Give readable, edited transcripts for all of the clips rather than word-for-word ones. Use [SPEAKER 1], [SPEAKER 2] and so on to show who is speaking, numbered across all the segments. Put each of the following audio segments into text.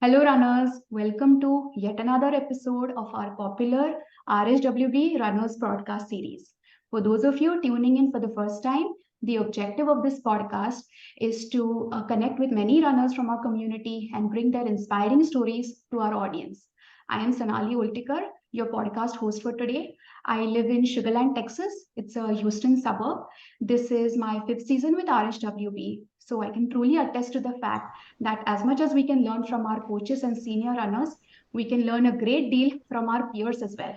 [SPEAKER 1] Hello, runners. Welcome to yet another episode of our popular RHWB Runners broadcast series. For those of you tuning in for the first time, the objective of this podcast is to connect with many runners from our community and bring their inspiring stories to our audience. I am Sonali Oltikar, your podcast host for today. I live in Sugarland, Texas. It's a Houston suburb. This is my fifth season with RHWB, so I can truly attest to the fact that as much as we can learn from our coaches and senior runners, we can learn a great deal from our peers as well.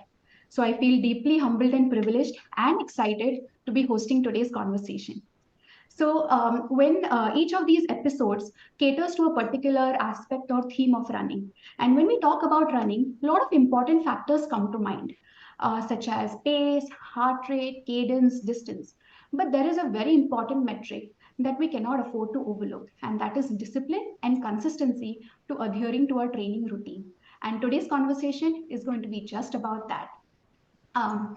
[SPEAKER 1] So I feel deeply humbled and privileged and excited to be hosting today's conversation. So, when each of these episodes caters to a particular aspect or theme of running, and when we talk about running, a lot of important factors come to mind, such as pace, heart rate, cadence, distance. But there is a very important metric that we cannot afford to overlook, and that is discipline and consistency to adhering to our training routine. And today's conversation is going to be just about that. Um,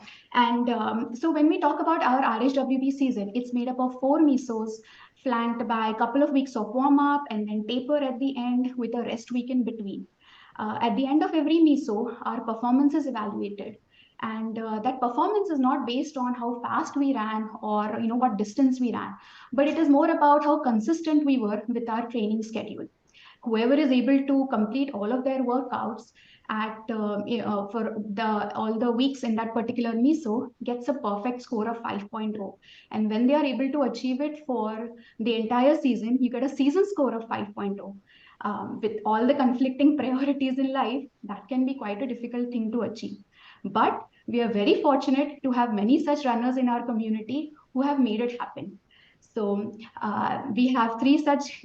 [SPEAKER 1] so when we talk about our RHWB season, it's made up of four mesos flanked by a couple of weeks of warm up and then taper at the end with a rest week in between. At the end of every meso, our performance is evaluated. And that performance is not based on how fast we ran or what distance we ran, but it is more about how consistent we were with our training schedule. Whoever is able to complete all of their workouts at for the all the weeks in that particular meso gets a perfect score of 5.0, and when they are able to achieve it for the entire season, you get a season score of 5.0. With all the conflicting priorities in life, that can be quite a difficult thing to achieve, but we are very fortunate to have many such runners in our community who have made it happen. So we have three such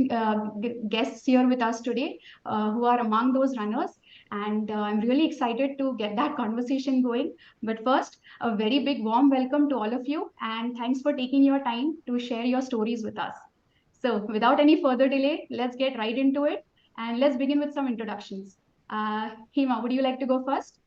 [SPEAKER 1] guests here with us today who are among those runners. And I'm really excited to get that conversation going. But first, a very big warm welcome to all of you. And thanks for taking your time to share your stories with us. So without any further delay, let's get right into it. And let's begin with some introductions. Hima, would you like to go first?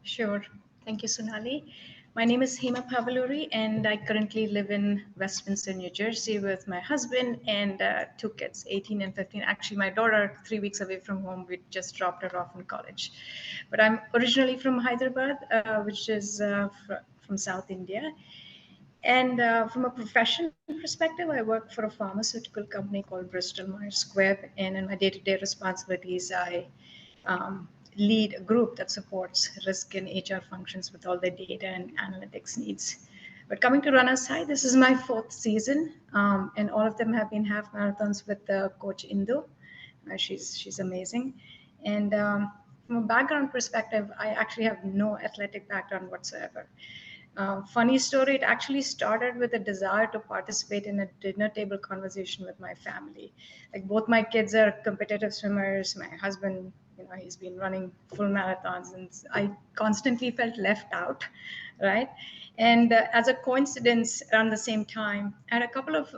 [SPEAKER 2] Sure. Thank you, Sonali. My name is Hema Pavaluri, and I currently live in Westminster, New Jersey, with my husband and two kids, 18 and 15. Actually, my daughter, 3 weeks away from home, we just dropped her off in college. But I'm originally from Hyderabad, which is from South India. And from a professional perspective, I work for a pharmaceutical company called Bristol Myers Squibb. And in my day-to-day responsibilities, I lead a group that supports risk and HR functions with all their data and analytics needs. But coming to runner side, this is my fourth season, and all of them have been half marathons with Coach Indu. She's amazing. And from a background perspective, I actually have no athletic background whatsoever. Funny story, it actually started with a desire to participate in a dinner table conversation with my family. Like both my kids are competitive swimmers. My husband, he's been running full marathons, and I constantly felt left out, right? And as a coincidence, around the same time, I had a couple of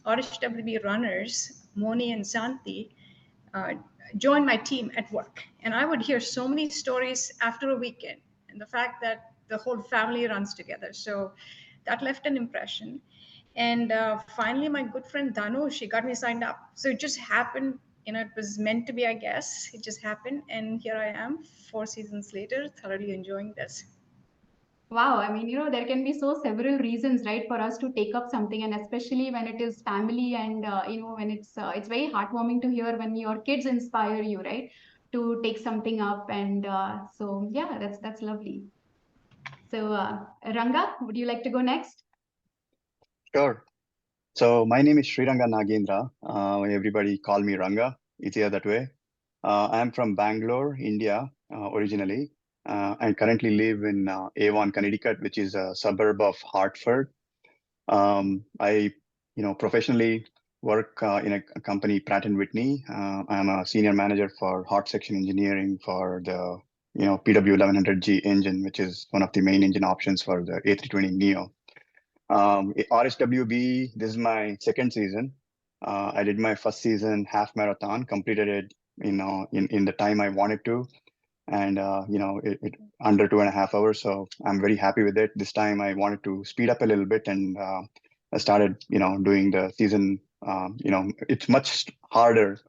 [SPEAKER 2] RHWB runners, Moni and Santi, uh, joined my team at work. And I would hear so many stories after a weekend, and the fact that the whole family runs together. So that left an impression. And finally, my good friend Danu, she got me signed up. So it just happened. It was meant to be, I guess. It just happened. And here I am, 4 seasons later, thoroughly enjoying this.
[SPEAKER 1] Wow, I mean, there can be so several reasons, right, for us to take up something, and especially when it is family, and when it's very heartwarming to hear when your kids inspire you, right, to take something up, and so yeah, that's lovely. So Ranga, would you like to go next?
[SPEAKER 3] Sure. So my name is SriRanga Nagendra. Everybody call me Ranga. Easier that way. I'm from Bangalore, India, originally. I currently live in Avon, Connecticut, which is a suburb of Hartford. I, professionally work in a company, Pratt& Whitney. I'm a senior manager for hot section engineering for the, PW1100G engine, which is one of the main engine options for the A320neo. RHWB, this is my second season. I did my first season half marathon, completed it, in the time I wanted to, and it under 2.5 hours. So I'm very happy with it. This time I wanted to speed up a little bit, and I started, doing the season it's much harder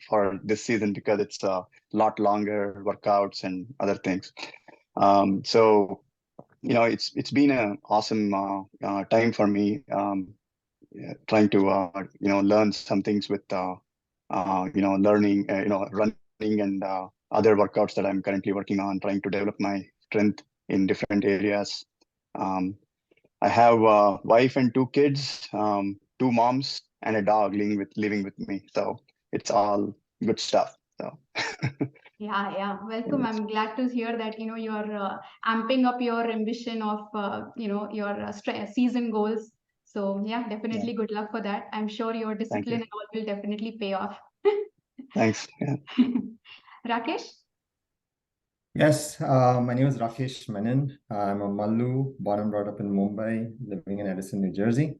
[SPEAKER 3] for this season because it's a lot longer workouts and other things. So it's been an awesome time for me, trying to learn some things with learning, running and other workouts that I'm currently working on, trying to develop my strength in different areas. Um, I have a wife and two kids, two moms and a dog living with me. So it's all good stuff. So
[SPEAKER 1] Yeah, welcome. I'm glad to hear that you're amping up your ambition of your season goals. So yeah,
[SPEAKER 3] yeah,
[SPEAKER 1] definitely good luck for that. I'm sure your
[SPEAKER 3] thank
[SPEAKER 1] discipline
[SPEAKER 3] you.
[SPEAKER 1] and all will definitely pay off.
[SPEAKER 3] Thanks. Yeah.
[SPEAKER 1] Rakesh?
[SPEAKER 4] Yes, my name is Rakesh Menon. I'm a Mallu, born and brought up in Mumbai, living in Edison, New Jersey.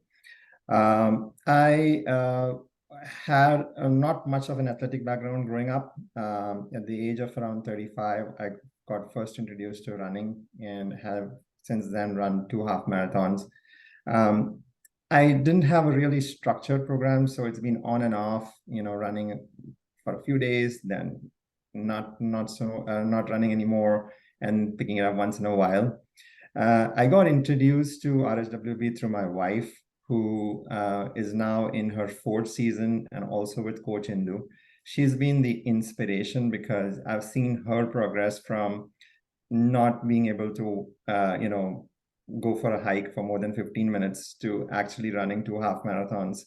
[SPEAKER 4] I had not much of an athletic background growing up. At the age of around 35, I got first introduced to running and have since then run 2 half marathons. I didn't have a really structured program, so it's been on and off, running for a few days, then not running anymore, and picking it up once in a while. I got introduced to RHWB through my wife, who is now in her 4th season and also with Coach Indu. She's been the inspiration because I've seen her progress from not being able to, go for a hike for more than 15 minutes to actually running 2 half marathons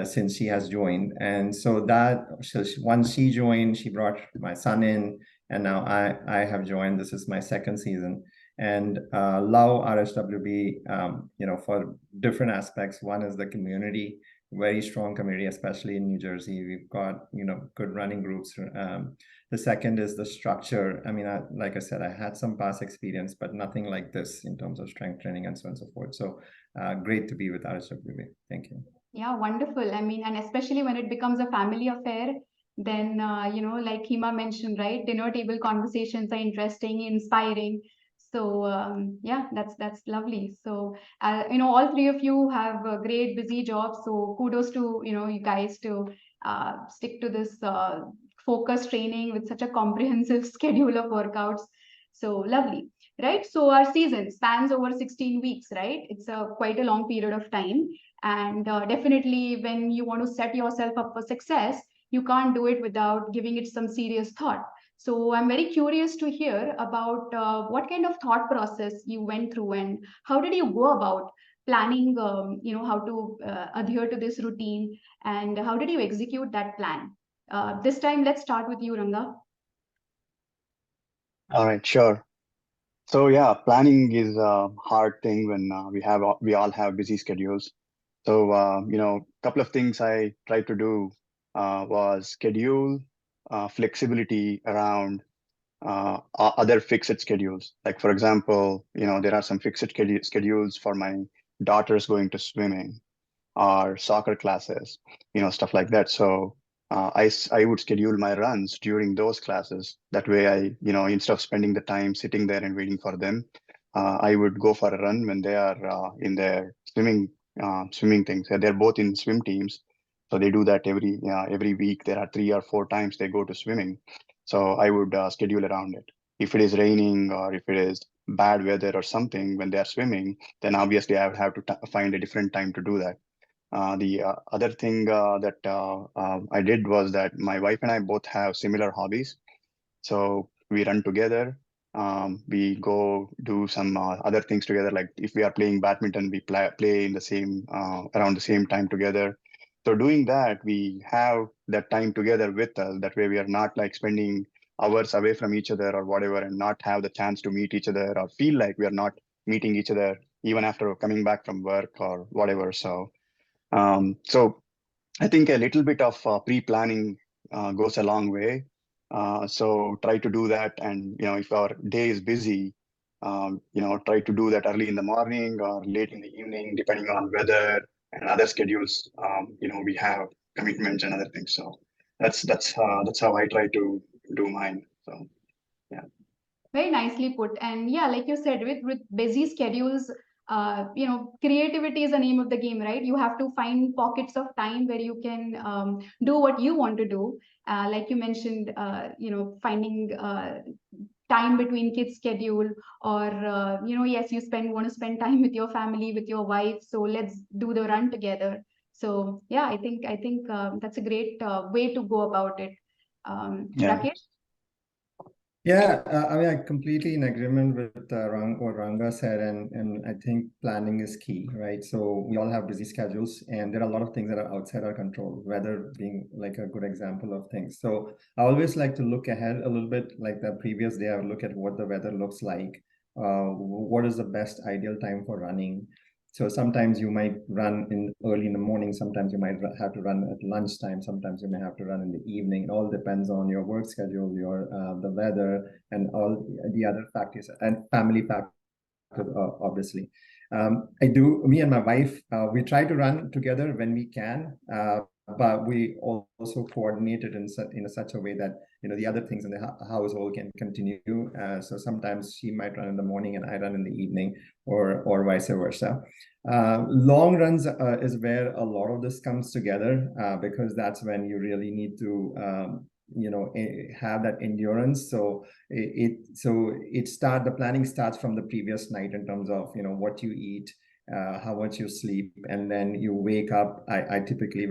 [SPEAKER 4] since she has joined. And so once she joined, she brought my son in, and now I have joined. This is my 2nd season, and love RHWB, for different aspects. One is the community, very strong community, especially in New Jersey. We've got, good running groups. The second is the structure. I mean, like I said, I had some past experience, but nothing like this in terms of strength training and so on and so forth. So great to be with RHWB. Thank you.
[SPEAKER 1] Yeah, wonderful. I mean, and especially when it becomes a family affair, then, like Hima mentioned, right? Dinner table conversations are interesting, inspiring. So, yeah, that's lovely. So, all three of you have great busy jobs. So kudos to, you guys to stick to this focused training with such a comprehensive schedule of workouts. So lovely, right? So our season spans over 16 weeks, right? It's a quite a long period of time. And definitely, when you want to set yourself up for success, you can't do it without giving it some serious thought. So I'm very curious to hear about what kind of thought process you went through and how did you go about planning, how to adhere to this routine and how did you execute that plan? This time, let's start with you, Ranga.
[SPEAKER 3] All right, sure. So yeah, planning is a hard thing when we all have busy schedules. So couple of things I tried to do was schedule flexibility around other fixed schedules. Like for example, there are some fixed schedules for my daughters going to swimming or soccer classes, stuff like that. So I would schedule my runs during those classes. That way instead of spending the time sitting there and waiting for them, I would go for a run when they are in their swimming things. They're both in swim teams. So they do that every week. There are 3 or 4 times they go to swimming. So I would schedule around it. If it is raining or if it is bad weather or something when they are swimming, then obviously I would have to find a different time to do that. The other thing that I did was that my wife and I both have similar hobbies. So we run together. We go do some other things together. Like if we are playing badminton, we play in the same around the same time together. So doing that, we have that time together with us. That way, we are not like spending hours away from each other or whatever, and not have the chance to meet each other or feel like we are not meeting each other even after coming back from work or whatever. So I think a little bit of pre-planning goes a long way. So try to do that, and if our day is busy, try to do that early in the morning or late in the evening, depending on weather and other schedules. We have commitments and other things. So that's how I try to do mine. So yeah.
[SPEAKER 1] Very nicely put. And yeah, like you said, with busy schedules, creativity is the name of the game, right? You have to find pockets of time where you can do what you want to do. Like you mentioned, finding time between kids' schedule, or yes, you want to spend time with your family, with your wife. So let's do the run together. So yeah, I think that's a great way to go about it.
[SPEAKER 3] Yeah.
[SPEAKER 1] Rakesh?
[SPEAKER 4] Yeah, I mean, I completely in agreement with what Ranga said, and I think planning is key, right? So we all have busy schedules, and there are a lot of things that are outside our control, weather being like a good example of things. So I always like to look ahead a little bit, like the previous day, I would look at what the weather looks like, what is the best ideal time for running. So sometimes you might run in early in the morning, sometimes you might have to run at lunchtime, sometimes you may have to run in the evening. It all depends on your work schedule, your the weather, and all the other factors, and family factors, obviously. Me and my wife, we try to run together when we can, but we also coordinate it in such a way that the other things in the household can continue. So sometimes she might run in the morning and I run in the evening, or vice versa. Long runs is where a lot of this comes together, because that's when you really need to have that endurance. So the planning starts from the previous night in terms of what you eat, how much you sleep, and then you wake up. I typically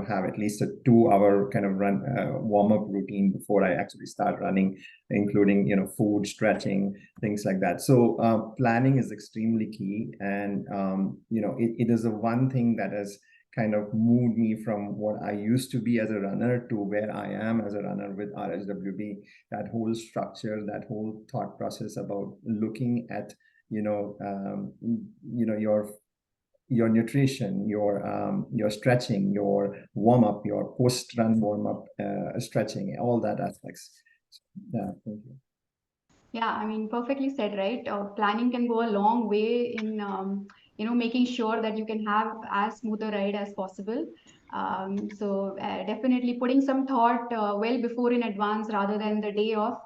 [SPEAKER 4] have at least a 2-hour kind of run warm-up routine before I actually start running, including food, stretching, things like that. So planning is extremely key, and it is the one thing that has kind of moved me from what I used to be as a runner to where I am as a runner with RHWB. That whole structure, that whole thought process about looking at your nutrition, your stretching, your warm up, your post run warm up, stretching, all that aspects. So, yeah, thank you.
[SPEAKER 1] Yeah, I mean, perfectly said, right? Planning can go a long way in, making sure that you can have as smooth a ride as possible. So definitely putting some thought well before in advance rather than the day of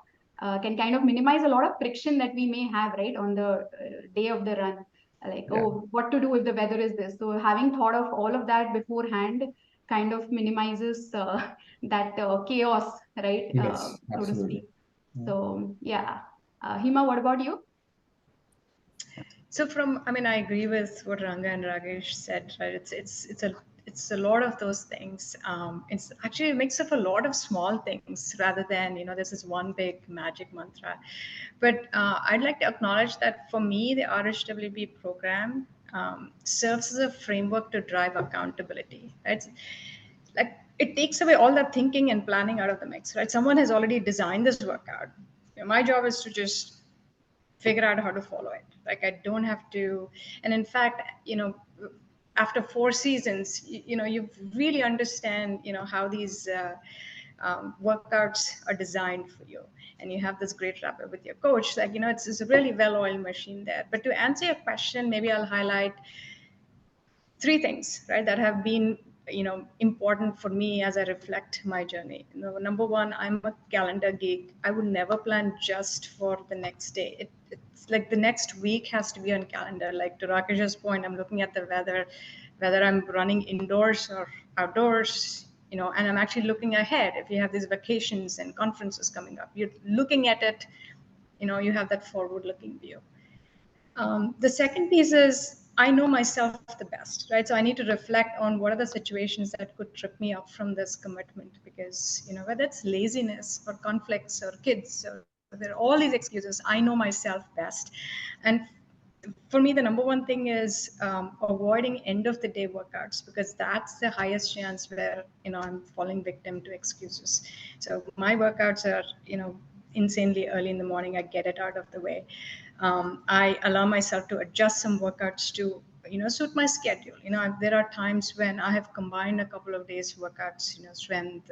[SPEAKER 1] can kind of minimize a lot of friction that we may have, right, on the day of the run. Like,
[SPEAKER 4] Yeah.
[SPEAKER 1] oh, what to do if the weather is this? So having thought of all of that beforehand kind of minimizes that chaos, right?
[SPEAKER 4] Yes,
[SPEAKER 1] So to
[SPEAKER 4] absolutely.
[SPEAKER 1] speak. So yeah. Hima, what about you?
[SPEAKER 2] So I agree with what Ranga and Rakesh said, right? It's a lot of those things. It's actually a mix of a lot of small things rather than, this is one big magic mantra. But I'd like to acknowledge that for me, the RHWB program serves as a framework to drive accountability, right? Like it takes away all that thinking and planning out of the mix, right? Someone has already designed this workout. My job is to just figure out how to follow it. Like I don't have to. And in fact, after 4 seasons, you really understand, how these workouts are designed for you. And you have this great rapport with your coach. Like, it's a really well-oiled machine there. But to answer your question, maybe I'll highlight 3 things, right, that have been important for me as I reflect my journey. Number one, I'm a calendar geek. I would never plan just for the next day. It's like the next week has to be on calendar. Like to Rakesh's point, I'm looking at the weather, whether I'm running indoors or outdoors, and I'm actually looking ahead. If you have these vacations and conferences coming up, you're looking at it, you have that forward looking view. The second piece is I know myself the best, right? So I need to reflect on what are the situations that could trip me up from this commitment, because whether it's laziness or conflicts or kids, or there are all these excuses. I know myself best, and for me, the number one thing is avoiding end of the day workouts, because that's the highest chance where I'm falling victim to excuses. So my workouts are insanely early in the morning. I get it out of the way. I allow myself to adjust some workouts to suit my schedule. There are times when I have combined a couple of days workouts, strength,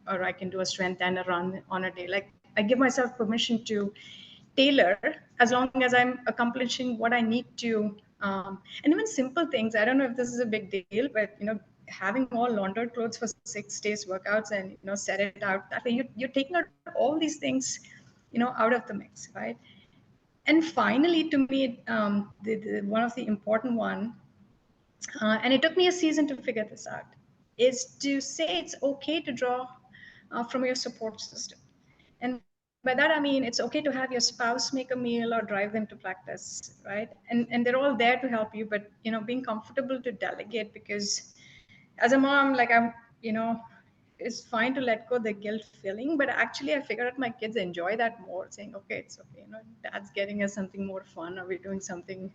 [SPEAKER 2] or I can do a strength and a run on a day. Like I give myself permission to tailor as long as I'm accomplishing what I need to. And even simple things, I don't know if this is a big deal, but having all laundered clothes for 6 days workouts and set it out that way, you're taking out all these things out of the mix, right? And finally, to me, one of the important one, and it took me a season to figure this out, is to say it's okay to draw from your support system. And by that, I mean, it's okay to have your spouse make a meal or drive them to practice, right? And they're all there to help you, but, being comfortable to delegate, because as a mom, like it's fine to let go the guilt feeling, but actually I figured out my kids enjoy that more, saying, okay, it's okay, dad's getting us something more fun, or we're doing something,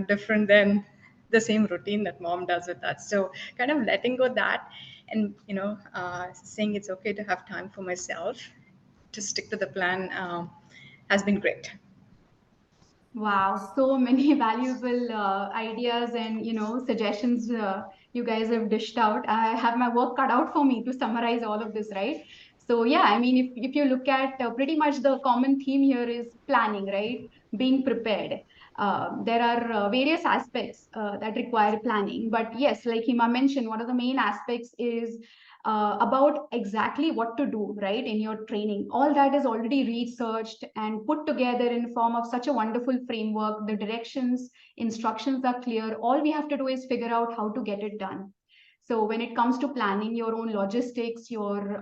[SPEAKER 2] different than the same routine that mom does with us. So kind of letting go that, and, saying it's okay to have time for myself, to stick to the plan, has been great.
[SPEAKER 1] Wow, so many valuable ideas and suggestions you guys have dished out. I have my work cut out for me to summarize all of this, right? So yeah, I mean, if you look at pretty much the common theme here is planning, right? Being prepared. There are various aspects that require planning, but yes, like Hima mentioned, one of the main aspects is about exactly what to do, right, in your training. All that is already researched and put together in form of such a wonderful framework. The directions, instructions are clear. All we have to do is figure out how to get it done. So when it comes to planning your own logistics, your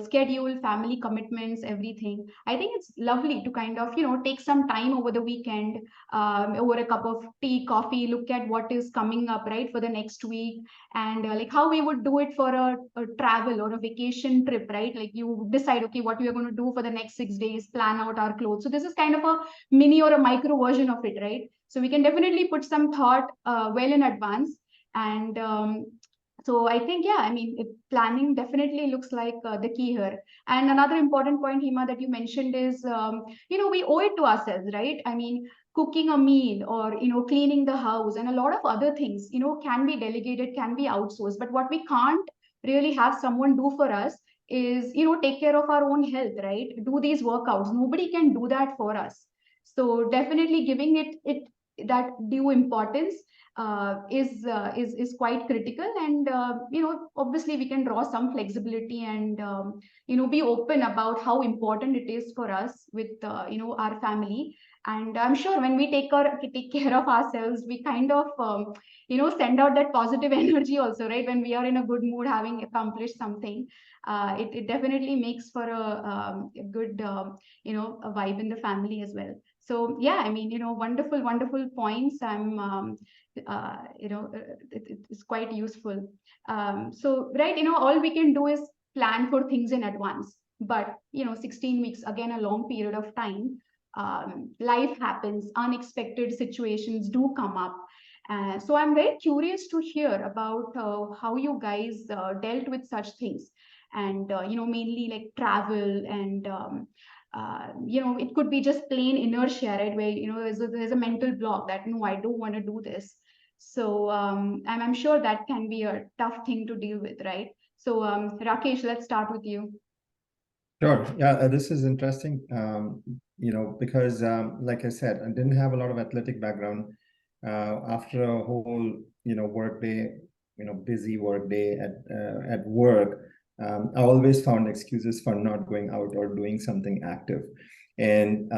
[SPEAKER 1] schedule, family commitments, everything, I think it's lovely to kind of take some time over the weekend, over a cup of tea, coffee, look at what is coming up, right, for the next week, and like how we would do it for a travel or a vacation trip, right? Like you decide, okay, what we are going to do for the next 6 days, plan out our clothes. So this is kind of a mini or a micro version of it, right? So we can definitely put some thought well in advance. And so I think, yeah, I mean, planning definitely looks like the key here. And another important point, Hima, that you mentioned is, we owe it to ourselves, right? I mean, cooking a meal or cleaning the house and a lot of other things can be delegated, can be outsourced, but what we can't really have someone do for us is take care of our own health, right? Do these workouts. Nobody can do that for us. So definitely giving it that due importance is quite critical. And obviously we can draw some flexibility and be open about how important it is for us with our family. And I'm sure when we take care of ourselves, we kind of send out that positive energy also, right? When we are in a good mood, having accomplished something, it definitely makes for a good a vibe in the family as well. So yeah, I mean, wonderful points. I'm it's quite useful. So right, all we can do is plan for things in advance, but 16 weeks, again, a long period of time. Life happens, unexpected situations do come up. So I'm very curious to hear about how you guys dealt with such things, and mainly like travel and it could be just plain inertia, right? Where there's a mental block that no, I don't want to do this. So and I'm sure that can be a tough thing to deal with, right? So Rakesh, let's start with you.
[SPEAKER 4] Sure. Yeah, this is interesting, because like I said, I didn't have a lot of athletic background. After a whole, work day, busy work day at work, I always found excuses for not going out or doing something active. And,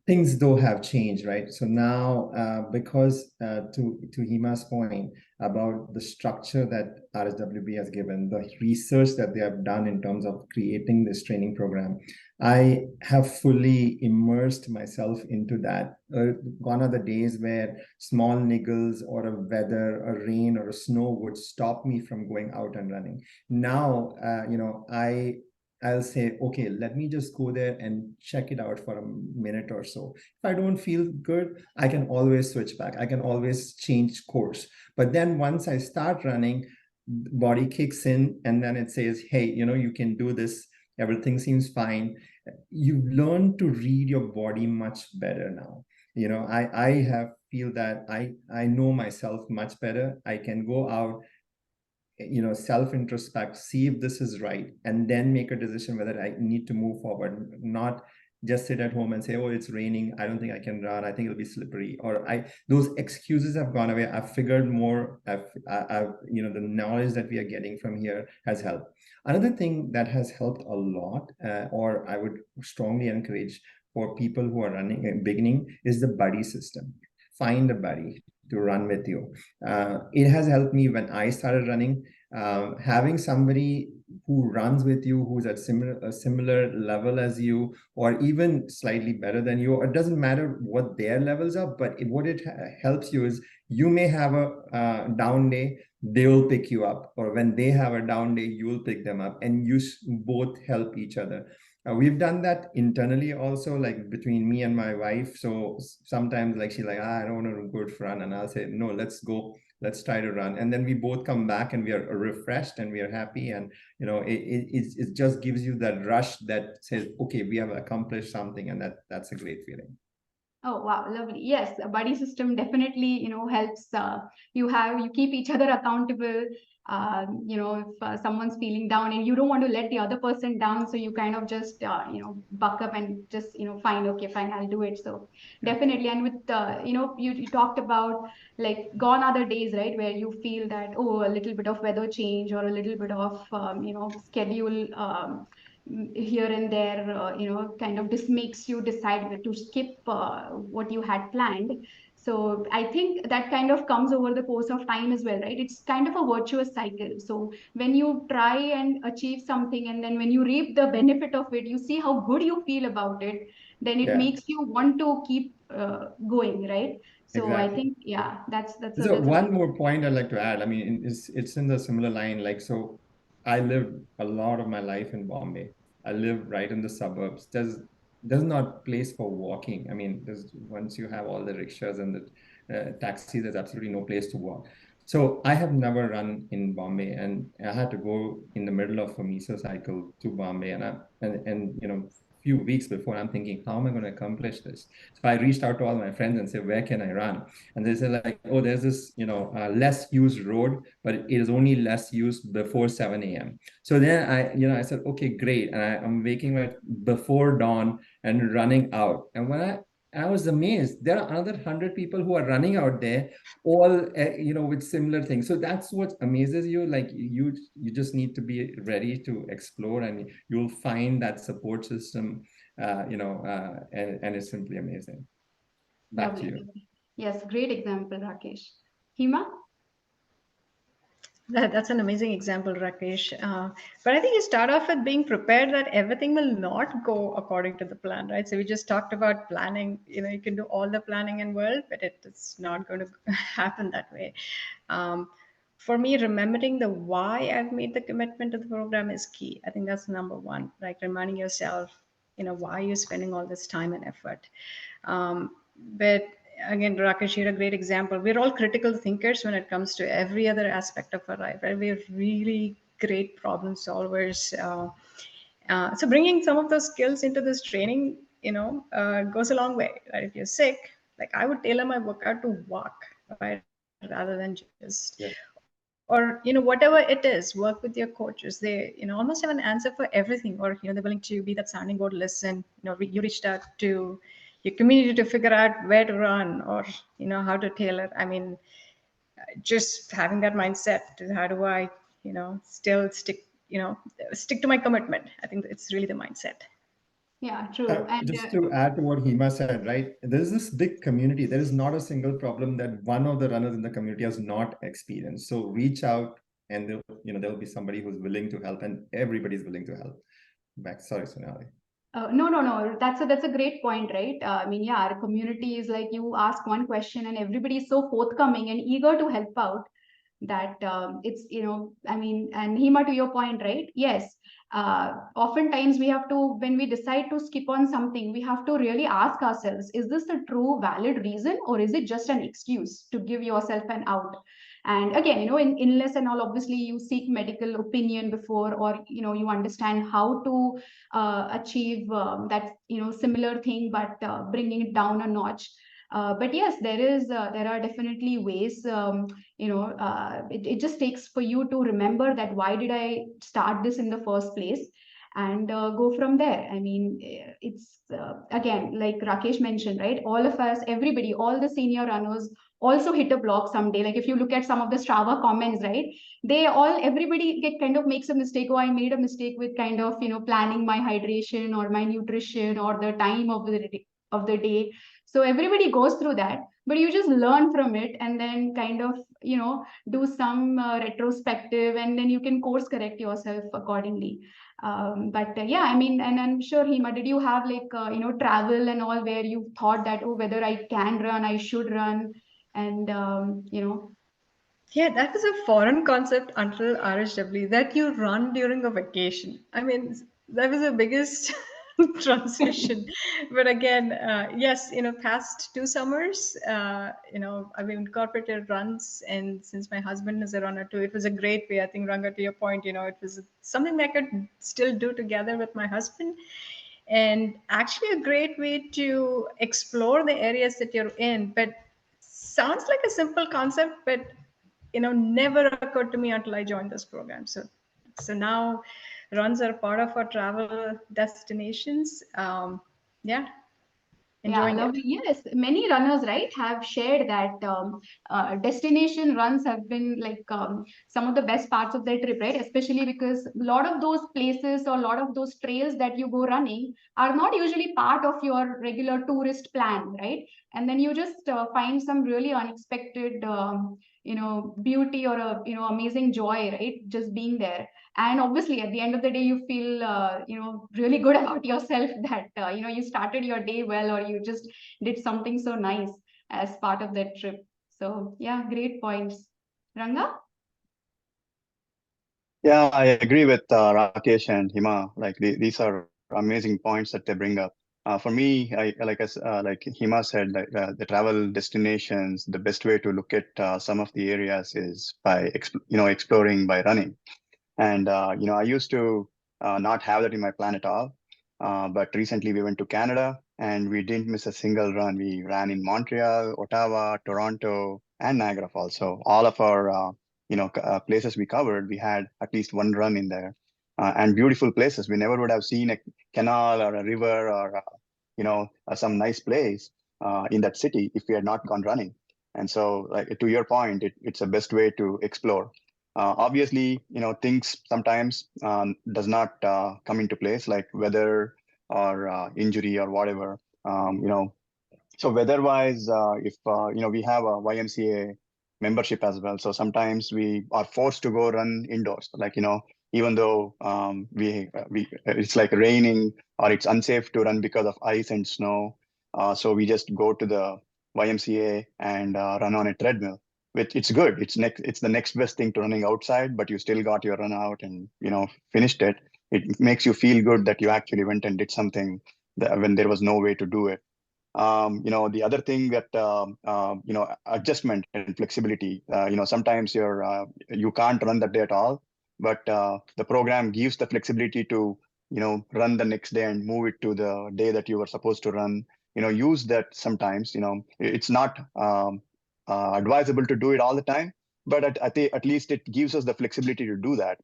[SPEAKER 4] things though have changed, right? So now, because to Hima's point about the structure that RHWB has given, the research that they have done in terms of creating this training program, I have fully immersed myself into that. Gone are the days where small niggles or a weather, a rain or a snow would stop me from going out and running. Now, I'll say, okay, let me just go there and check it out for a minute or so. If I don't feel good, I can always switch back. I can always change course. But then once I start running, body kicks in and then it says, hey, you can do this. Everything seems fine. You learn to read your body much better now. I have feel that I know myself much better. I can go out, self-introspect, see if this is right, and then make a decision whether I need to move forward, not just sit at home and say, oh, it's raining, I don't think I can run, I think it'll be slippery, or those excuses have gone away. I've figured more. I've the knowledge that we are getting from here has helped. Another thing that has helped a lot, or I would strongly encourage for people who are running and beginning is the buddy system. Find a buddy to run with you. It has helped me when I started running. Having somebody who runs with you, who's at a similar level as you, or even slightly better than you. It doesn't matter what their levels are, but what it helps you is you may have a down day, they will pick you up, or when they have a down day, you will pick them up, and you both help each other. We've done that internally also, like between me and my wife. So sometimes like she's like, I don't want to go for run, and I'll say, no, let's go, let's try to run, and then we both come back and we are refreshed and we are happy. And it just gives you that rush that says, okay, we have accomplished something, and that's a great feeling.
[SPEAKER 1] Oh, wow, lovely. Yes, a buddy system definitely, helps. You keep each other accountable. If someone's feeling down and you don't want to let the other person down, so you kind of just, buck up and just, fine, okay, fine, I'll do it. So definitely. And with, you talked about like gone other days, right, where you feel that, oh, a little bit of weather change or a little bit of, schedule, here and there, kind of this makes you decide to skip what you had planned. So I think that kind of comes over the course of time as well, right? It's kind of a virtuous cycle. So when you try and achieve something, and then when you reap the benefit of it, you see how good you feel about it, then it makes you want to keep going, right? So exactly. I think, yeah, that's
[SPEAKER 4] so one more point I'd like to add. I mean, it's in the similar line. Like, so I lived a lot of my life in Bombay. I live right in the suburbs. There's not place for walking. I mean, once you have all the rickshaws and the taxis, there's absolutely no place to walk. So I have never run in Bombay, and I had to go in the middle of a mesocycle to Bombay, and few weeks before, I'm thinking, how am I going to accomplish this? So I reached out to all my friends and said, where can I run? And they said like, oh, there's this, less used road, but it is only less used before 7 a.m. So then I said, okay, great. And I'm waking up before dawn and running out. And when I was amazed, there are another 100 people who are running out there, all with similar things. So that's what amazes you. Like you just need to be ready to explore, and you'll find that support system, and it's simply amazing. Back to you.
[SPEAKER 1] Yes, great example, Rakesh. Hima?
[SPEAKER 2] That's an amazing example, Rakesh. But I think you start off with being prepared that everything will not go according to the plan, right? So we just talked about planning. You can do all the planning in world, but it's not going to happen that way. For me, remembering the why I've made the commitment to the program is key. I think that's number one, like reminding yourself, why you're spending all this time and effort. But again, Rakesh, you're a great example. We're all critical thinkers when it comes to every other aspect of our life, right? We're really great problem solvers. So bringing some of those skills into this training, goes a long way, right? If you're sick, like I would tailor my workout to walk, right? Rather than just, or, whatever it is, work with your coaches. They, almost have an answer for everything, or, they're willing to be that sounding board, listen, you reached out to your community to figure out where to run, or, how to tailor. I mean, just having that mindset to how do I, still stick to my commitment. I think it's really the mindset.
[SPEAKER 1] Yeah, true. And
[SPEAKER 4] just to add to what Hima said, right? There's this big community. There is not a single problem that one of the runners in the community has not experienced. So reach out, and there'll be somebody who's willing to help, and everybody's willing to help. Sorry, Sonali.
[SPEAKER 1] No. That's a great point, right? I mean, yeah, our community is like you ask one question and everybody is so forthcoming and eager to help out that it's, I mean, and Hima, to your point, right? Yes. Oftentimes we have to, when we decide to skip on something, we have to really ask ourselves, is this a true valid reason, or is it just an excuse to give yourself an out? And again, in illness and all, obviously you seek medical opinion before, or you understand how to achieve that similar thing, but bringing it down a notch. But yes, there are definitely ways. It just takes for you to remember that why did I start this in the first place. and go from there. I mean, it's again, like Rakesh mentioned, right? All of us, everybody, all the senior runners also hit a block someday. Like if you look at some of the Strava comments, right? Everybody kind of makes a mistake. Oh, I made a mistake with kind of, planning my hydration or my nutrition or the time of the day. So everybody goes through that, but you just learn from it and then kind of, do some retrospective, and then you can course correct yourself accordingly. But yeah, I mean, and I'm sure, Hima, did you have like, travel and all where you thought that, oh, whether I can run, I should run, and,
[SPEAKER 2] Yeah, that was a foreign concept until RHW, that you run during a vacation. I mean, that was the biggest transition. But again, yes, past 2 summers, I've incorporated runs, and since my husband is a runner too, it was a great way. I think, Ranga, to your point, it was something I could still do together with my husband, and actually a great way to explore the areas that you're in. But sounds like a simple concept, but never occurred to me until I joined this program. So now runs are part of our travel destinations. Yeah,
[SPEAKER 1] Yeah,
[SPEAKER 2] enjoying it.
[SPEAKER 1] lovely. Yes, many runners, right, have shared that destination runs have been like some of the best parts of their trip, right? Especially because a lot of those places or a lot of those trails that you go running are not usually part of your regular tourist plan, right? And then you just find some really unexpected, beauty or a, amazing joy, right? Just being there. And obviously at the end of the day you feel really good about yourself that you started your day well, or you just did something so nice as part of that trip. So yeah, great points. Ranga?
[SPEAKER 3] Yeah, I agree with Rakesh and Hima. Like these are amazing points that they bring up. For me, like Hima said, like the travel destinations, the best way to look at some of the areas is by exploring by running. And I used to not have that in my plan at all. But recently we went to Canada and we didn't miss a single run. We ran in Montreal, Ottawa, Toronto, and Niagara Falls. So all of our places we covered, we had at least one run in there. And beautiful places. We never would have seen a canal or a river or some nice place in that city if we had not gone running. And so, like to your point, it's the best way to explore. Obviously, things sometimes does not come into place, like weather or injury or whatever. So weather-wise, if we have a YMCA membership as well, so sometimes we are forced to go run indoors. Like even though we it's like raining or it's unsafe to run because of ice and snow, so we just go to the YMCA and run on a treadmill. Which it's good. It's the next best thing to running outside, but you still got your run out and finished it. It makes you feel good that you actually went and did something when there was no way to do it. The other thing that adjustment and flexibility. Sometimes you can't run that day at all, but the program gives the flexibility to run the next day and move it to the day that you were supposed to run. Use that sometimes. It's not advisable to do it all the time, but at least it gives us the flexibility to do that.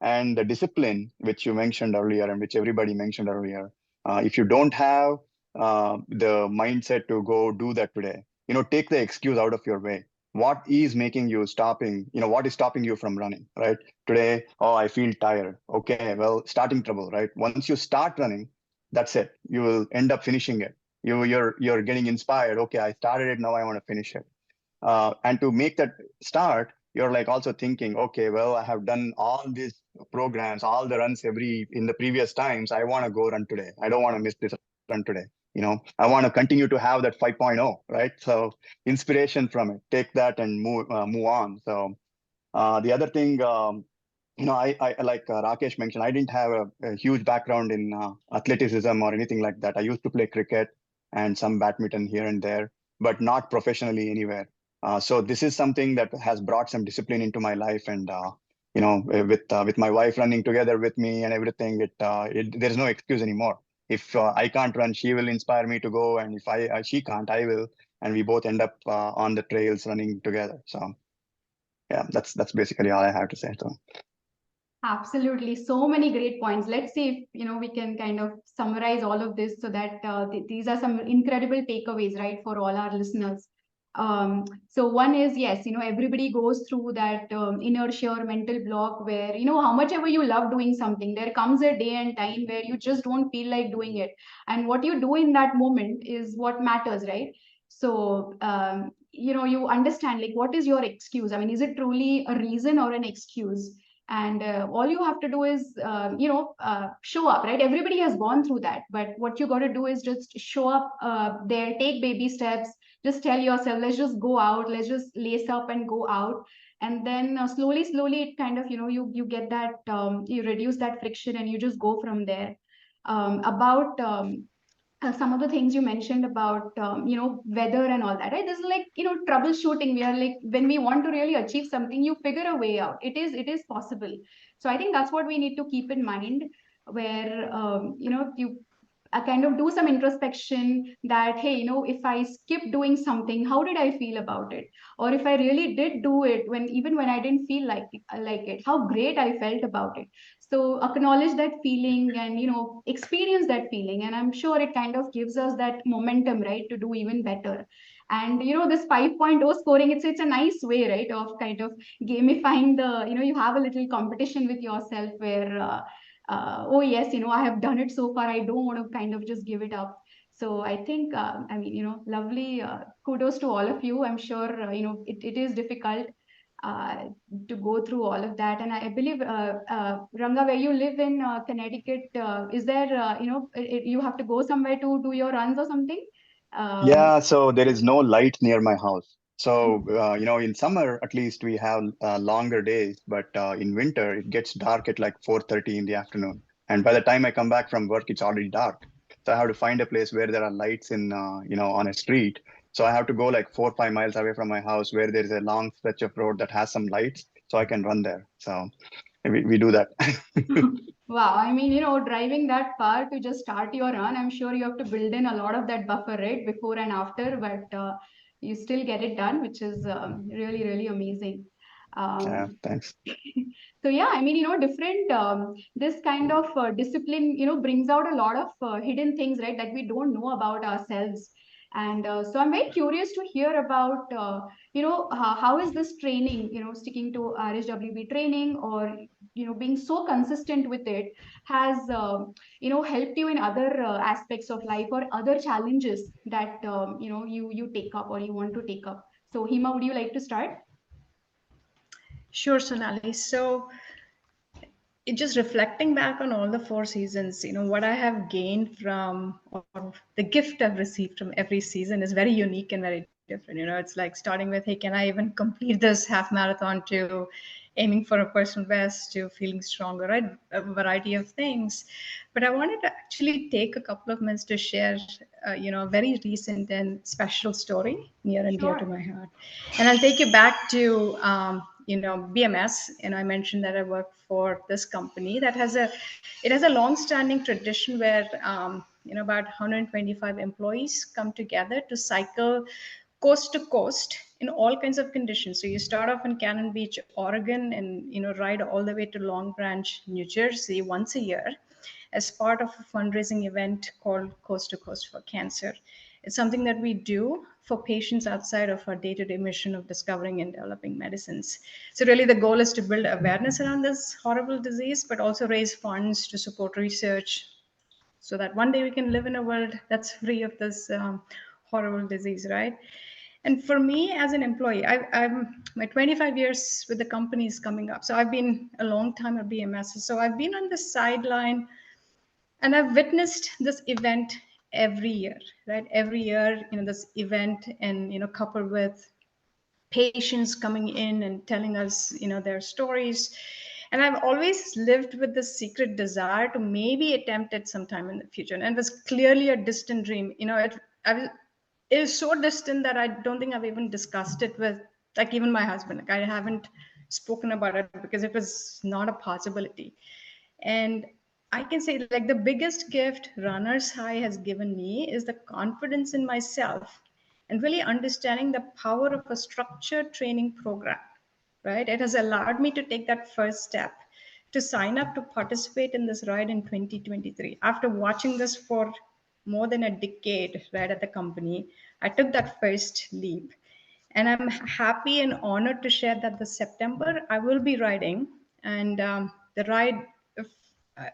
[SPEAKER 3] And the discipline, which you mentioned earlier and which everybody mentioned earlier, if you don't have the mindset to go do that today, take the excuse out of your way. What is making you stopping, what is stopping you from running, right? Today, oh, I feel tired. Okay, well, starting trouble, right? Once you start running, that's it. You will end up finishing it. You're getting inspired. Okay, I started it, now I want to finish it. And to make that start, you're like also thinking, okay, well, I have done all these programs, all the runs in the previous times. I want to go run today. I don't want to miss this run today. I want to continue to have that 5.0, right? So inspiration from it, take that and move on. So the other thing, I like Rakesh mentioned, I didn't have a huge background in athleticism or anything like that. I used to play cricket and some badminton here and there, but not professionally anywhere. So this is something that has brought some discipline into my life, and with my wife running together with me and everything, there's no excuse anymore. If I can't run, she will inspire me to go, and if she can't, I will, and we both end up on the trails running together. So yeah, that's basically all I have to say. So.
[SPEAKER 1] Absolutely. So many great points. Let's see if, we can kind of summarize all of this so that these are some incredible takeaways, right, for all our listeners. So one is, yes, everybody goes through that inertia or mental block where, how much ever you love doing something, there comes a day and time where you just don't feel like doing it. And what you do in that moment is what matters, right? So, you understand like what is your excuse? I mean, is it truly a reason or an excuse? And all you have to do is show up, right? Everybody has gone through that, but what you got to do is just show up there, take baby steps, just tell yourself, let's just go out, let's just lace up and go out. And then slowly it kind of, you get that, you reduce that friction and you just go from there. About some of the things you mentioned about weather and all that, right? This is like troubleshooting. We are like, when we want to really achieve something, you figure a way out. It is possible. So I think that's what we need to keep in mind, where you kind of do some introspection that, hey, if I skip doing something, how did I feel about it? Or if I really did do it, when even when I didn't feel like it, how great I felt about it. So acknowledge that feeling and experience that feeling, and I'm sure it kind of gives us that momentum, right, to do even better. And this 5.0 scoring, it's a nice way, right, of kind of gamifying the, you have a little competition with yourself where oh yes, I have done it so far, I don't want to kind of just give it up. So I think I mean, lovely, kudos to all of you. I'm sure it is difficult uh, to go through all of that. And I believe, Ranga, where you live in Connecticut, is there, you have to go somewhere to do your runs or something?
[SPEAKER 3] Yeah, so there is no light near my house. So, in summer, at least we have longer days, but in winter, it gets dark at like 4:30 in the afternoon. And by the time I come back from work, it's already dark. So I have to find a place where there are lights on a street. So I have to go like 4 or 5 miles away from my house where there is a long stretch of road that has some lights so I can run there. So we do that.
[SPEAKER 1] Wow, I mean, driving that far to just start your run, I'm sure you have to build in a lot of that buffer, right, before and after, but you still get it done, which is really, really amazing.
[SPEAKER 3] Yeah,
[SPEAKER 1] Um,
[SPEAKER 3] thanks.
[SPEAKER 1] so yeah, I mean, different, this kind of discipline, brings out a lot of hidden things, right, that we don't know about ourselves. And so I'm very curious to hear about, how is this training, sticking to RHWB training, or being so consistent with it, has helped you in other aspects of life, or other challenges that you take up or you want to take up. So Hima, would you like to start?
[SPEAKER 2] Sure, Sonali. So just reflecting back on all the 4 seasons, what I have gained from, or the gift I've received from every season is very unique and very different. It's like starting with, hey, can I even complete this half marathon, to aiming for a personal best, to feeling stronger, right? A variety of things. But I wanted to actually take a couple of minutes to share, a very recent and special story near and dear to
[SPEAKER 1] Sure.
[SPEAKER 2] my heart. And I'll take you back to, BMS. And I mentioned that I work for this company that has a long-standing tradition where, about 125 employees come together to cycle coast to coast in all kinds of conditions. So you start off in Cannon Beach, Oregon, and ride all the way to Long Branch, New Jersey once a year as part of a fundraising event called Coast to Coast for Cancer. It's something that we do for patients outside of our day-to-day mission of discovering and developing medicines. So really the goal is to build awareness around this horrible disease, but also raise funds to support research so that one day we can live in a world that's free of this horrible disease, right? And for me as an employee, I'm my 25 years with the company is coming up. So I've been a long time at BMS. So I've been on the sideline and I've witnessed this event every year, right? Every year, this event, and coupled with patients coming in and telling us, their stories. And I've always lived with this secret desire to maybe attempt it sometime in the future. And it was clearly a distant dream. It is so distant that I don't think I've even discussed it with, like, even my husband. Like, I haven't spoken about it because it was not a possibility. And I can say, like, the biggest gift Runner's High has given me is the confidence in myself and really understanding the power of a structured training program, right? It has allowed me to take that first step to sign up to participate in this ride in 2023. After watching this for more than a decade right at the company, I took that first leap. And I'm happy and honored to share that this September I will be riding. And the ride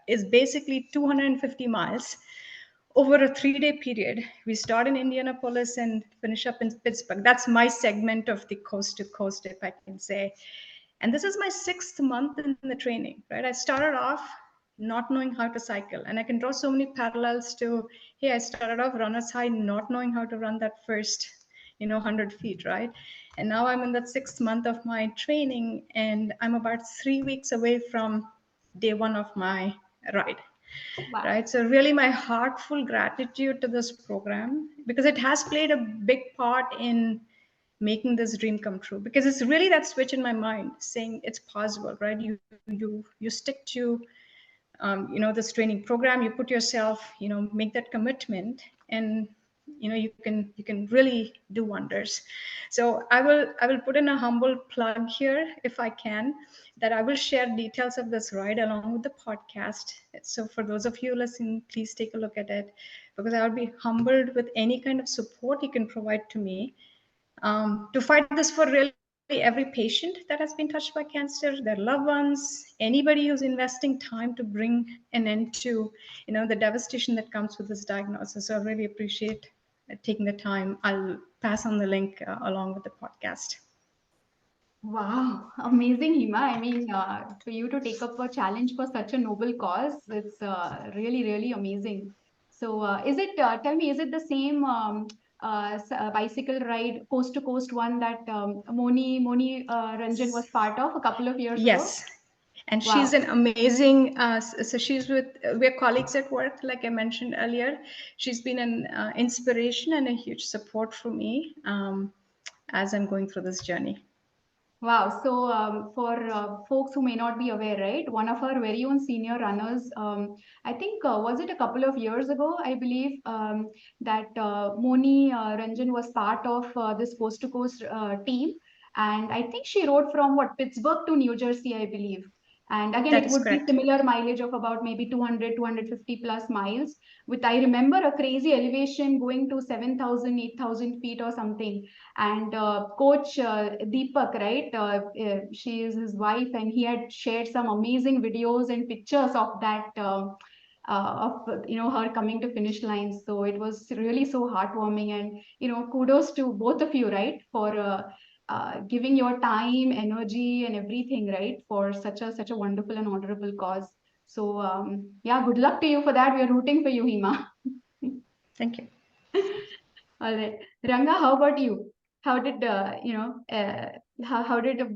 [SPEAKER 2] is basically 250 miles over a 3-day period. We start in Indianapolis and finish up in Pittsburgh. That's my segment of the coast to coast, if I can say. And this is my 6th month in the training, right? I started off not knowing how to cycle. And I can draw so many parallels to, hey, I started off runner's high, not knowing how to run that first, 100 feet, right? And now I'm in that 6th month of my training, and I'm about 3 weeks away from day 1 of my ride.
[SPEAKER 1] Wow.
[SPEAKER 2] Right. So really my heartful gratitude to this program, because it has played a big part in making this dream come true, because it's really that switch in my mind saying it's possible, right? You stick to this training program, you put yourself, make that commitment, and you can really do wonders. So I will put in a humble plug here, if I can, that I will share details of this ride along with the podcast. So for those of you listening, please take a look at it, because I'll be humbled with any kind of support you can provide to me, to fight this for really every patient that has been touched by cancer, their loved ones, anybody who's investing time to bring an end to, the devastation that comes with this diagnosis. So I really appreciate taking the time. I'll pass on the link along with the podcast.
[SPEAKER 1] Wow, amazing, Hima. I mean, for you to take up a challenge for such a noble cause, it's really, really amazing. So, tell me, is it the same bicycle ride, coast to coast one that Moni Ranjan was part of a couple of years ago?
[SPEAKER 2] Yes. And
[SPEAKER 1] Wow.
[SPEAKER 2] she's an amazing, so she's we're colleagues at work, like I mentioned earlier. She's been an inspiration and a huge support for me as I'm going through this journey.
[SPEAKER 1] Wow. So, for folks who may not be aware, right, one of our very own senior runners, I think, was it a couple of years ago, I believe, that Moni Ranjan was part of this coast to coast team. And I think she rode from Pittsburgh to New Jersey, I believe. And again,
[SPEAKER 2] That
[SPEAKER 1] it
[SPEAKER 2] is
[SPEAKER 1] would
[SPEAKER 2] correct.
[SPEAKER 1] be similar mileage of about maybe 200, 250 plus miles. With, I remember, a crazy elevation going to 7,000, 8,000 feet or something. And coach Deepak, right, she is his wife, and he had shared some amazing videos and pictures of that, of her coming to finish lines. So it was really so heartwarming, and kudos to both of you, right, for giving your time, energy, and everything, right, for such a wonderful and honorable cause. So yeah, good luck to you for that. We are rooting for you, Hima.
[SPEAKER 2] Thank you.
[SPEAKER 1] All right, Ranga, how about you? How did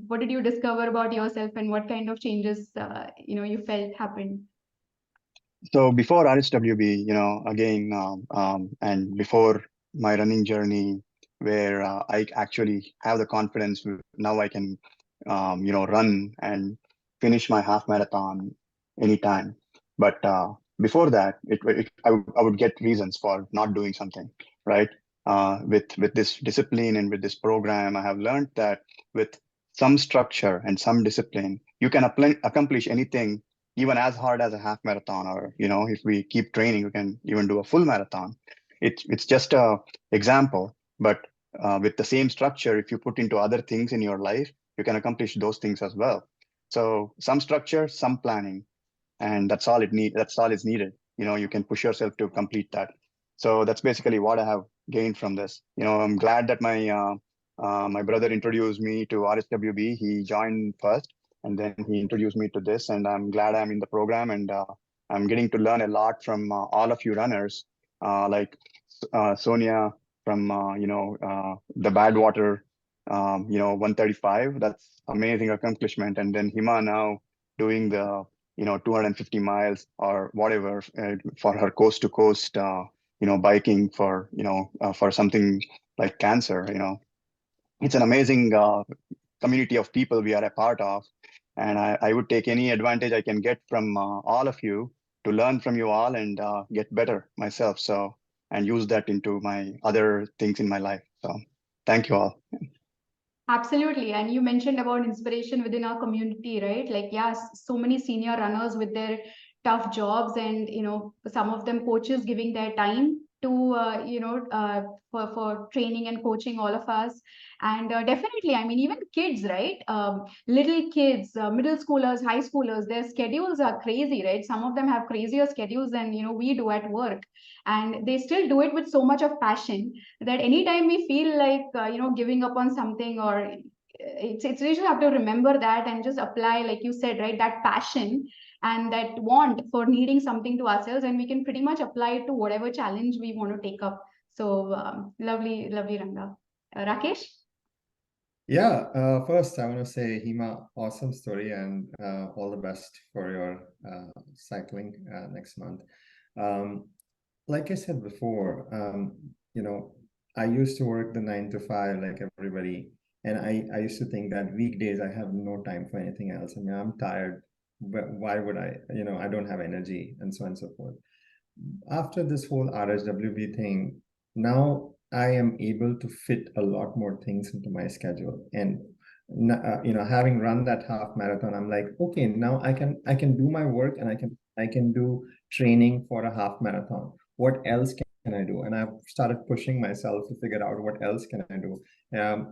[SPEAKER 1] what did you discover about yourself, and what kind of changes you felt happened?
[SPEAKER 3] So before RHWB, again, and before my running journey, where I actually have the confidence, now I can, run and finish my half marathon anytime. But before that, I would get reasons for not doing something, right? With this discipline and with this program, I have learned that with some structure and some discipline, you can accomplish anything, even as hard as a half marathon, or if we keep training, we can even do a full marathon. It's just a example, but with the same structure, if you put into other things in your life, you can accomplish those things as well. So some structure, some planning, and that's all is needed. You can push yourself to complete that. So that's basically what I have gained from this. I'm glad that my brother introduced me to RHWB. He joined first, and then he introduced me to this, and I'm glad I'm in the program, and I'm getting to learn a lot from all of you runners, like Sonia from the Badwater 135. That's amazing accomplishment. And then Hima now doing the 250 miles or whatever for her coast to coast biking for for something like cancer. It's an amazing community of people we are a part of, and I would take any advantage I can get from all of you to learn from you all and get better myself, so, and use that into my other things in my life. So thank you all.
[SPEAKER 1] Absolutely. And you mentioned about inspiration within our community, right? Like, yes, so many senior runners with their tough jobs and, some of them coaches giving their time to, for training and coaching all of us. And definitely, I mean, even kids, right? Little kids, middle schoolers, high schoolers, their schedules are crazy, right? Some of them have crazier schedules than, we do at work. And they still do it with so much of passion that anytime we feel like giving up on something, or it's we just have to remember that and just apply, like you said, right, that passion and that want for needing something to ourselves, and we can pretty much apply it to whatever challenge we want to take up. So lovely Ranga. Rakesh.
[SPEAKER 4] Yeah, first I want to say, Hima, awesome story, and all the best for your cycling next month. Like I said before, I used to work the 9 to 5 like everybody, and I used to think that weekdays I have no time for anything else. I mean, I'm tired, but why would I? I don't have energy, and so on and so forth. After this whole RHWB thing, now I am able to fit a lot more things into my schedule. And having run that half marathon, I'm like, okay, now I can do my work, and I can do training for a half marathon. What else can I do? And I've started pushing myself to figure out what else can I do.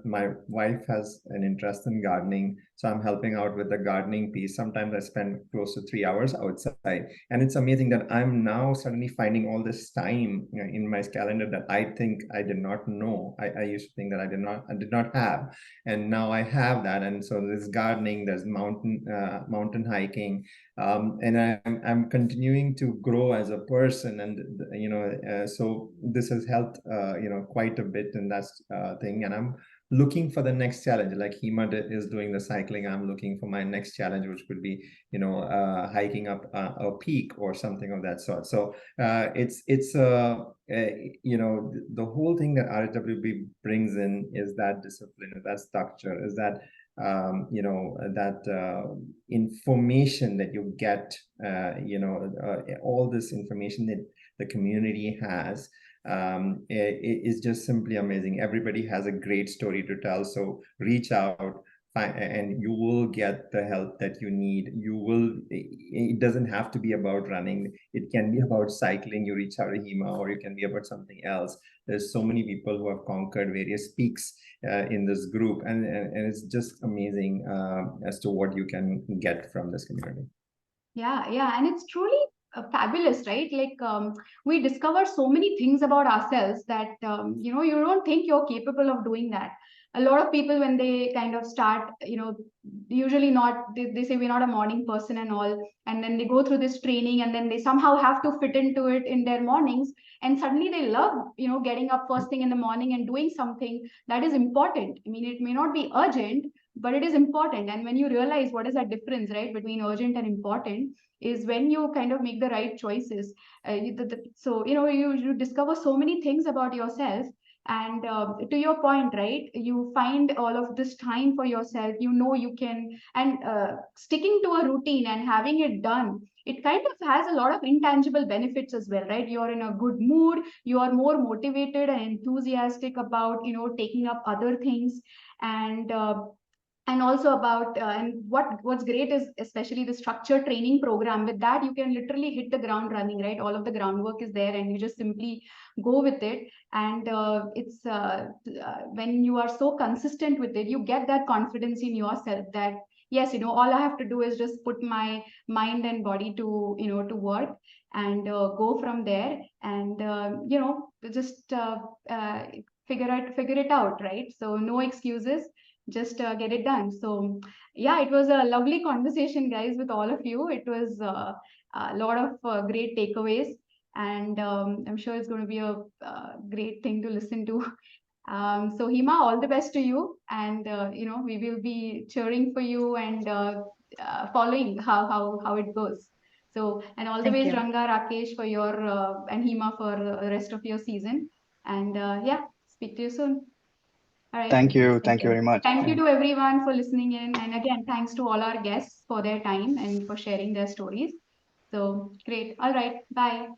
[SPEAKER 4] My wife has an interest in gardening, so I'm helping out with the gardening piece. Sometimes I spend close to 3 hours outside, and it's amazing that I'm now suddenly finding all this time in my calendar that I think I did not know. I used to think that I did not have, and now I have that. And so there's gardening, there's mountain hiking, and I'm continuing to grow as a person, and so this has helped quite a bit in that thing. And I'm looking for the next challenge. Like Hima is doing the cycling, I'm looking for my next challenge, which could be hiking up a peak or something of that sort. So the whole thing that RHWB brings in is that discipline, is that structure, is that information that you get, all this information that the community has it is just simply amazing. Everybody has a great story to tell, so reach out and you will get the help that you need. It doesn't have to be about running, it can be about cycling. You reach out to Hima, or it can be about something else. There's so many people who have conquered various peaks in this group, and it's just amazing as to what you can get from this community.
[SPEAKER 1] Yeah, and it's truly fabulous, right? Like we discover so many things about ourselves that you don't think you're capable of doing that. A lot of people, when they kind of start, usually not, they say we're not a morning person and all, and then they go through this training, and then they somehow have to fit into it in their mornings, and suddenly they love, getting up first thing in the morning and doing something that is important. I mean, it may not be urgent, but it is important. And when you realize what is that difference, right, between urgent and important, is when you kind of make the right choices. So you discover so many things about yourself. And to your point, right, you find all of this time for yourself. You can, and sticking to a routine and having it done, it kind of has a lot of intangible benefits as well, right? You're in a good mood, you are more motivated and enthusiastic about taking up other things. And also about and what's great is especially the structured training program. With that, you can literally hit the ground running, right? All of the groundwork is there, and you just simply go with it. And it's when you are so consistent with it, you get that confidence in yourself that yes, all I have to do is just put my mind and body to to work, and go from there, and just figure it out, right? So no excuses, just get it done. So yeah, it was a lovely conversation, guys, with all of you. It was a lot of great takeaways, and I'm sure it's going to be a great thing to listen to. So Hima, all the best to you, and we will be cheering for you and following how it goes. So, and all the
[SPEAKER 2] Thank
[SPEAKER 1] ways,
[SPEAKER 2] you.
[SPEAKER 1] Ranga, Rakesh, for your and Hima for the rest of your season. And yeah, speak to you soon. All right.
[SPEAKER 3] Thank you.
[SPEAKER 2] Thank
[SPEAKER 3] Thank you
[SPEAKER 2] you.
[SPEAKER 3] very much.
[SPEAKER 1] Thank you to everyone for listening in. And again, thanks to all our guests for their time and for sharing their stories. So great. All right. Bye.